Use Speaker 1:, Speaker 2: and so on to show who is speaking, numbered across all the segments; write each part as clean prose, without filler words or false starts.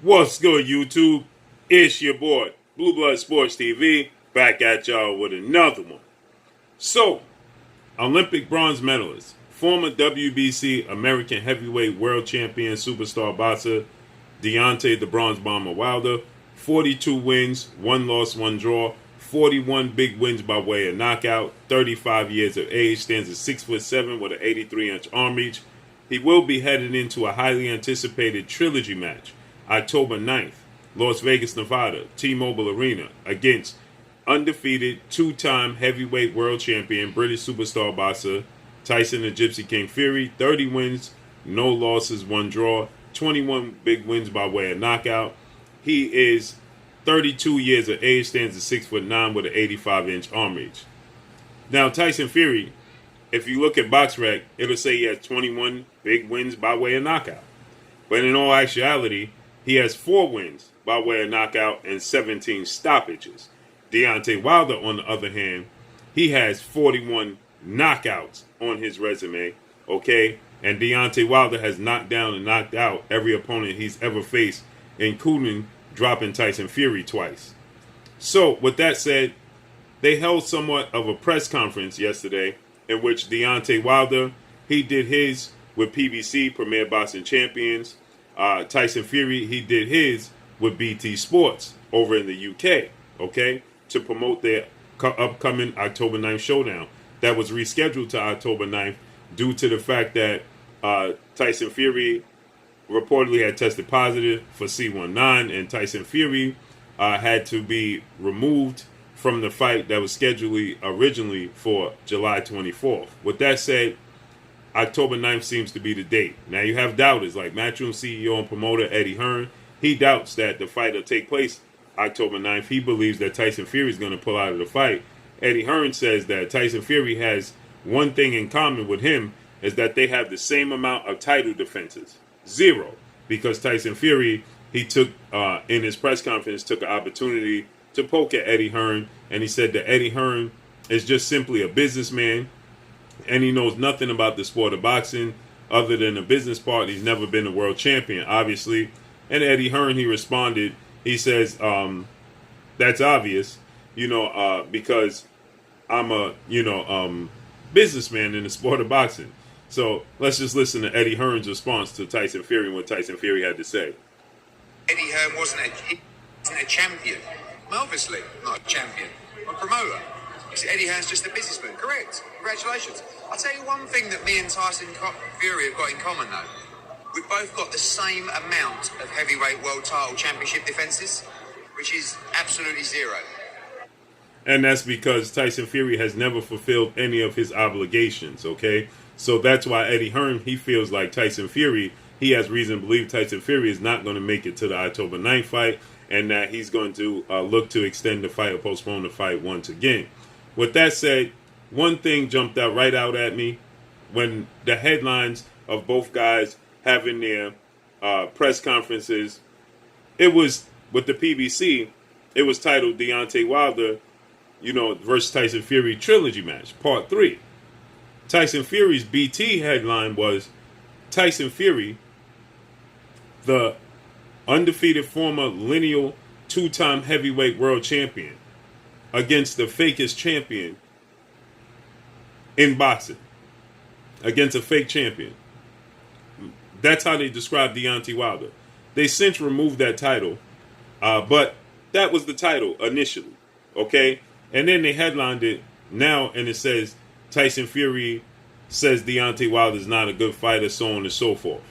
Speaker 1: What's good, YouTube? It's your boy, Blue Blood Sports TV, back at y'all with another one. So, Olympic bronze medalist, former WBC American Heavyweight World Champion Superstar boxer Deontay the Bronze Bomber Wilder, 42 wins, 1 loss, 1 draw, 41 big wins by way of knockout, 35 years of age, stands at 6'7" with an 83-inch arm reach. He will be headed into a highly anticipated trilogy match October 9th, Las Vegas, Nevada, T-Mobile Arena, against undefeated two-time heavyweight world champion British superstar boxer Tyson the Gypsy King Fury. 30 wins, no losses, 1 draw, 21 big wins by way of knockout. He is 32 years of age, stands at 6'9" with an 85-inch arm reach. Now, Tyson Fury, if you look at BoxRec, it'll say he has 21 big wins by way of knockout. But in all actuality, he has 4 wins by way of knockout and 17 stoppages. Deontay Wilder, on the other hand, he has 41 knockouts on his resume, okay? And Deontay Wilder has knocked down and knocked out every opponent he's ever faced, including dropping Tyson Fury twice. So, with that said, they held somewhat of a press conference yesterday in which Deontay Wilder, he did his with PBC, Premier Boxing Champions. Tyson Fury, he did his with BT Sports over in the UK, okay, to promote their upcoming October 9th showdown. That was rescheduled to October 9th due to the fact that Tyson Fury reportedly had tested positive for C19, and Tyson Fury had to be removed from the fight that was scheduled originally for July 24th. With that said, October 9th seems to be the date. Now, you have doubters like Matchroom CEO and promoter Eddie Hearn. He doubts that the fight will take place October 9th. He believes that Tyson Fury is going to pull out of the fight. Eddie Hearn says that Tyson Fury has one thing in common with him, is that they have the same amount of title defenses. 0. Because Tyson Fury, he took, in his press conference, took an opportunity to poke at Eddie Hearn, and he said that Eddie Hearn is just simply a businessman, and he knows nothing about the sport of boxing other than a business part. He's never been a world champion, obviously. And Eddie Hearn, he responded, he says, that's obvious, because I'm a, businessman in the sport of boxing. So let's just listen to Eddie Hearn's response to Tyson Fury and what Tyson Fury had to say.
Speaker 2: Eddie Hearn wasn't a champion. Well, obviously, not a champion. A promoter. Eddie Hearn's just a businessman. Correct. Congratulations. I'll tell you one thing that me and Tyson Fury have got in common, though. We've both got the same amount of heavyweight world title championship defenses, which is absolutely 0.
Speaker 1: And that's because Tyson Fury has never fulfilled any of his obligations, okay? So that's why Eddie Hearn, he feels like Tyson Fury, he has reason to believe Tyson Fury is not going to make it to the October 9th fight, and that he's going to look to extend the fight or postpone the fight once again. With that said, one thing jumped right out at me when the headlines of both guys having their press conferences. It was with the PBC. It was titled Deontay Wilder, versus Tyson Fury Trilogy Match, Part 3. Tyson Fury's BT headline was Tyson Fury, the undefeated former lineal two-time heavyweight world champion, against the fakest champion in boxing. Against a fake champion. That's how they described Deontay Wilder. They since removed that title, but that was the title initially, okay? And then they headlined it now, and it says Tyson Fury says Deontay Wilder is not a good fighter, so on and so forth.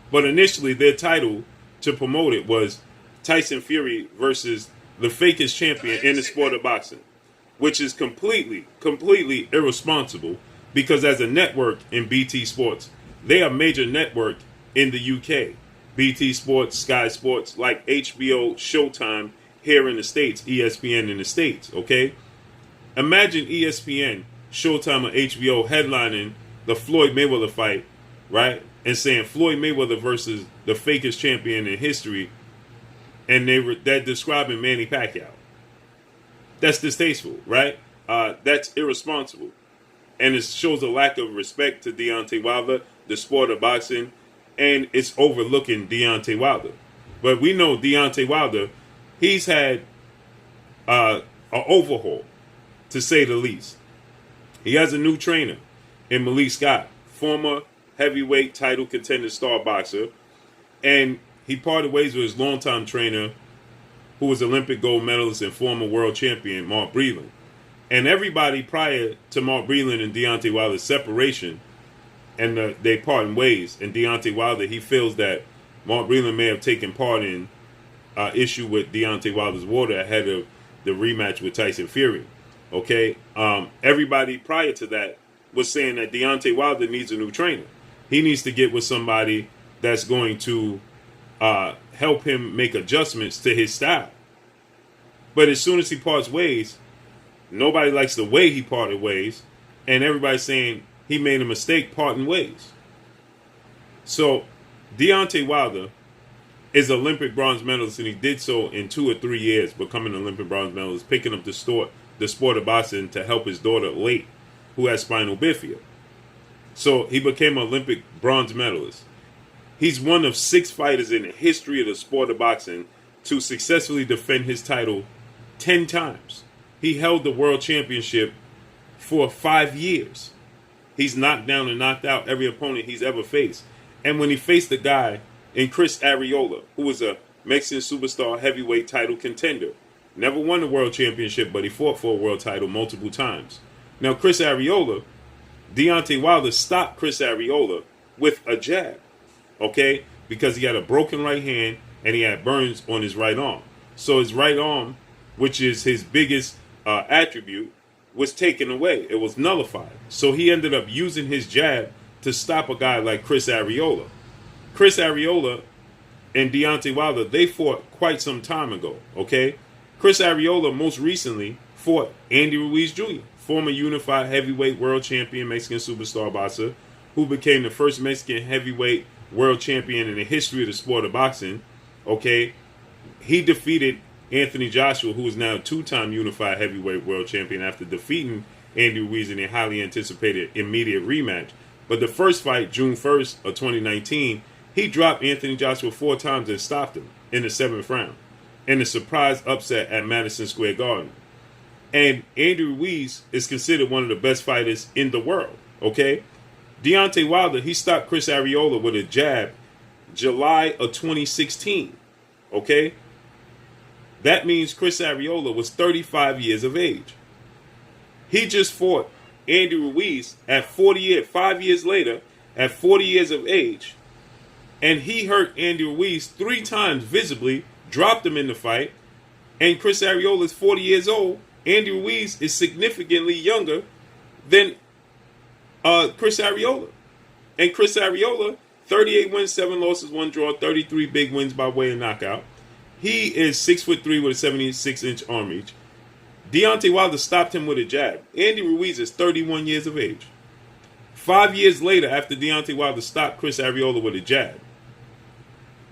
Speaker 1: But initially, their title to promote it was Tyson Fury versus the fakest champion in the sport of boxing, which is completely irresponsible, because as a network in BT Sports, they are a major network in the UK. BT Sports, Sky Sports, like HBO, Showtime here in the States, ESPN in the States, okay? Imagine ESPN, Showtime, or HBO headlining the Floyd Mayweather fight, right? And saying Floyd Mayweather versus the fakest champion in history, and they're describing Manny Pacquiao. That's distasteful, right? That's irresponsible. And it shows a lack of respect to Deontay Wilder, the sport of boxing, and it's overlooking Deontay Wilder. But we know Deontay Wilder, he's had an overhaul, to say the least. He has a new trainer in Malik Scott, former heavyweight title contender star boxer, and he parted ways with his longtime trainer, who was Olympic gold medalist and former world champion, Mark Breland. And everybody prior to Mark Breland and Deontay Wilder's separation, and they parting ways, and Deontay Wilder, he feels that Mark Breland may have taken part in issue with Deontay Wilder's water ahead of the rematch with Tyson Fury. Okay, everybody prior to that was saying that Deontay Wilder needs a new trainer. He needs to get with somebody that's going to help him make adjustments to his style. But as soon as he parts ways, nobody likes the way he parted ways, and everybody's saying he made a mistake parting ways. So Deontay Wilder is an Olympic bronze medalist, and he did so in 2 or 3 years, becoming an Olympic bronze medalist, picking up the sport of boxing to help his daughter Late, who has spinal bifida. So he became an Olympic bronze medalist. He's one of 6 fighters in the history of the sport of boxing to successfully defend his title 10 times. He held the world championship for 5 years. He's knocked down and knocked out every opponent he's ever faced. And when he faced a guy in Chris Arreola, who was a Mexican superstar heavyweight title contender, never won the world championship, but he fought for a world title multiple times. Now, Chris Arreola, Deontay Wilder stopped Chris Arreola with a jab, okay? Because he had a broken right hand and he had burns on his right arm. So his right arm, which is his biggest attribute, was taken away. It was nullified. So he ended up using his jab to stop a guy like Chris Arreola. Chris Arreola and Deontay Wilder, they fought quite some time ago, okay? Chris Arreola most recently fought Andy Ruiz Jr., former unified heavyweight world champion Mexican superstar boxer, who became the first Mexican heavyweight world champion in the history of the sport of boxing, okay? He defeated Anthony Joshua, who is now a 2-time unified heavyweight world champion, after defeating Andy Ruiz in a highly anticipated immediate rematch. But the first fight, June 1st of 2019, he dropped Anthony Joshua 4 times and stopped him in the 7th round in a surprise upset at Madison Square Garden. And Andy Ruiz is considered one of the best fighters in the world, okay? Deontay Wilder, he stopped Chris Arreola with a jab July of 2016, okay? That means Chris Arreola was 35 years of age. He just fought Andy Ruiz at 40 years, 5 years later, at 40 years of age, and he hurt Andy Ruiz 3 times visibly, dropped him in the fight, and Chris Arreola is 40 years old. Andy Ruiz is significantly younger than Chris Arreola. And Chris Arreola, 38 wins, 7 losses, 1 draw, 33 big wins by way of knockout. He is 6'3" with a 76-inch arm reach. Deontay Wilder stopped him with a jab. Andy Ruiz is 31 years of age. 5 years later, after Deontay Wilder stopped Chris Arreola with a jab,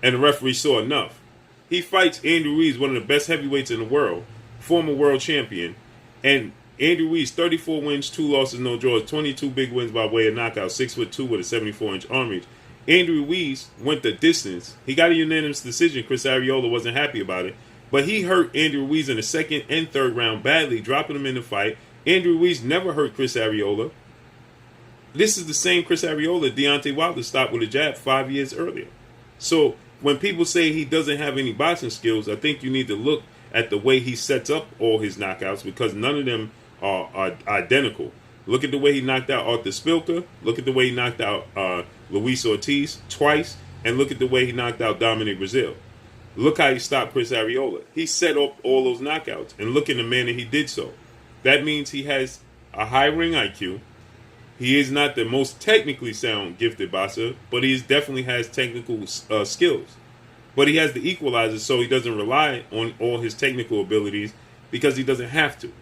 Speaker 1: and the referee saw enough, he fights Andy Ruiz, one of the best heavyweights in the world, former world champion, and Andy Ruiz, 34 wins, 2 losses, no draws, 22 big wins by way of knockout, 6'2" with a 74-inch arm reach. Andy Ruiz went the distance. He got a unanimous decision. Chris Arreola wasn't happy about it, but he hurt Andy Ruiz in the 2nd and 3rd round badly, dropping him in the fight. Andy Ruiz never hurt Chris Arreola. This is the same Chris Arreola Deontay Wilder stopped with a jab 5 years earlier. So when people say he doesn't have any boxing skills, I think you need to look at the way he sets up all his knockouts, because none of them are identical. Look at the way he knocked out Arthur Spilka. Look at the way he knocked out Luis Ortiz twice. And look at the way he knocked out Dominic Brazil. Look how he stopped Chris Arreola. He set up all those knockouts. And look in the manner he did so. That means he has a high ring IQ. He is not the most technically sound gifted boxer, but he definitely has technical skills. But he has the equalizer, so he doesn't rely on all his technical abilities, because he doesn't have to.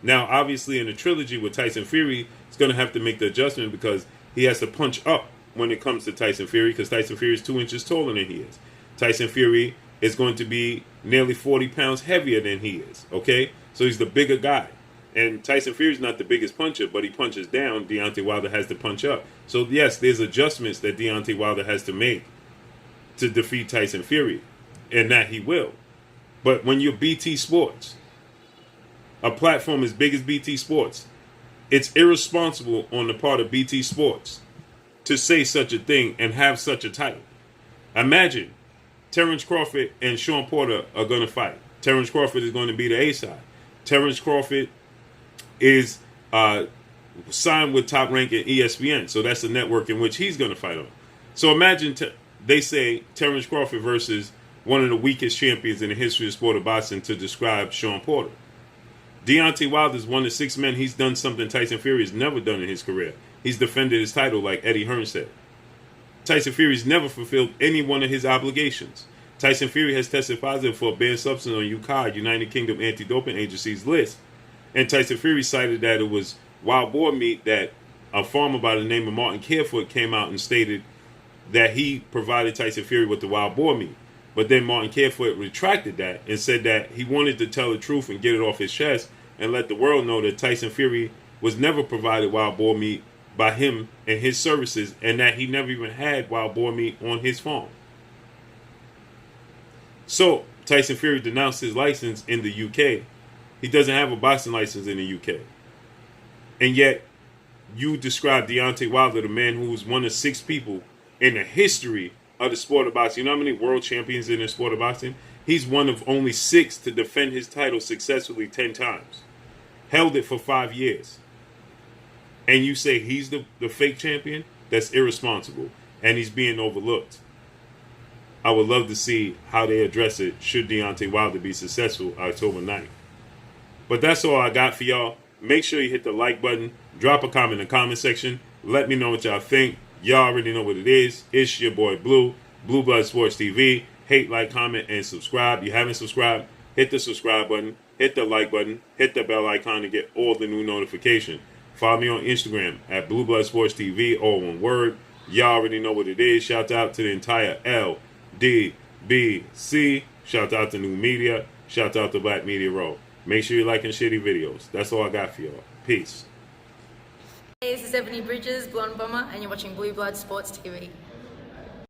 Speaker 1: Now, obviously, in the trilogy with Tyson Fury, he's going to have to make the adjustment, because he has to punch up when it comes to Tyson Fury, because Tyson Fury is 2 inches taller than he is. Tyson Fury is going to be nearly 40 pounds heavier than he is, okay? So he's the bigger guy. And Tyson Fury's not the biggest puncher, but he punches down. Deontay Wilder has to punch up. So, yes, there's adjustments that Deontay Wilder has to make to defeat Tyson Fury. and that he will. But when you're BT Sports, a platform as big as BT Sports, it's irresponsible on the part of BT Sports to say such a thing and have such a title. Imagine Terrence Crawford and Sean Porter are going to fight. Terrence Crawford is going to be the A side. Terrence Crawford is signed with Top Rank and ESPN, so that's the network in which he's going to fight on. So imagine they say Terrence Crawford versus one of the weakest champions in the history of sport of boxing to describe Sean Porter. Deontay Wilder is one of 6 men. He's done something Tyson Fury has never done in his career. He's defended his title like Eddie Hearn said. Tyson Fury's never fulfilled any one of his obligations. Tyson Fury has tested positive for a banned substance on UKAI, United Kingdom Anti-Doping Agency's list. And Tyson Fury cited that it was wild boar meat that a farmer by the name of Martin Carefoot came out and stated that he provided Tyson Fury with the wild boar meat. But then Martin Carefoot retracted that and said that he wanted to tell the truth and get it off his chest and let the world know that Tyson Fury was never provided wild boar meat by him and his services, and that he never even had wild boar meat on his farm. So Tyson Fury denounced his license in the UK. He doesn't have a boxing license in the UK. And yet you describe Deontay Wilder, the man who was one of 6 people in the history of the sport of boxing. You know how many world champions in the sport of boxing? He's one of only 6 to defend his title successfully 10 times. Held it for 5 years. And you say he's the fake champion? That's irresponsible. And he's being overlooked. I would love to see how they address it should Deontay Wilder be successful October 9th. But that's all I got for y'all. Make sure you hit the like button. Drop a comment in the comment section. Let me know what y'all think. Y'all already know what it is. It's your boy Blue. Blue Blood Sports TV. Hate, like, comment, and subscribe. You haven't subscribed? Hit the subscribe button. Hit the like button. Hit the bell icon to get all the new notifications. Follow me on Instagram at Blue Blood Sports TV, all one word. Y'all already know what it is. Shout out to the entire LDBC. Shout out to New Media. Shout out to Black Media Row. Make sure you're liking shitty videos. That's all I got for y'all. Peace.
Speaker 3: Hey, this is Ebony Bridges, Blonde Bomber, and you're watching Blue Blood Sports TV.